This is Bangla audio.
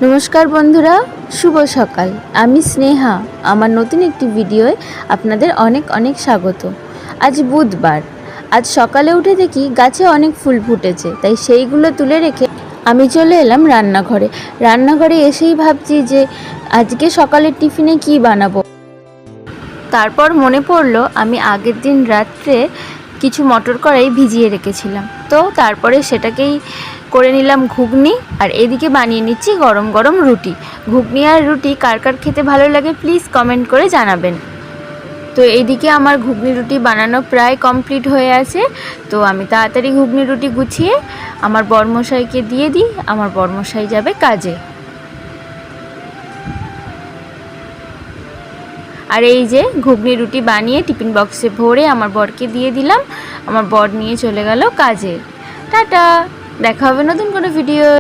নমস্কার বন্ধুরা, শুভ সকাল। আমি স্নেহা। আমার নতুন একটি ভিডিওয় আপনাদের অনেক অনেক স্বাগত। আজ বুধবার। আজ সকালে উঠে দেখি গাছে অনেক ফুল ফুটেছে, তাই সেইগুলো তুলে রেখে আমি চলে এলাম রান্নাঘরে এসেই ভাবছি যে আজকে সকালের টিফিনে কি বানাবো। তারপর মনে পড়লো আমি আগের দিন রাত্রে কিছু মটর কড়াই ভিজিয়ে রেখেছিলাম, তো তারপরে সেটাকেই করে নিলাম ঘুগনি, আর এদিকে বানিয়ে নিচ্ছি গরম গরম রুটি। ঘুগনি আর রুটি কার কার খেতে ভালো লাগে প্লিজ কমেন্ট করে জানাবেন। তো এইদিকে আমার ঘুগনি রুটি বানানো প্রায় কমপ্লিট হয়ে আছে, তো আমি তাড়াতাড়ি ঘুগনি রুটি গুছিয়ে আমার বরমশাইকে দিয়ে দিই। আমার বরমশাই যাবে কাজে। আর এই যে ঘুগনি রুটি বানিয়ে টিফিন বক্সে ভরে আমার বরকে দিয়ে দিলাম। আমার বর নিয়ে চলে গেল কাজে। টাটা, দেখা হবে নতুন কোনো ভিডিও।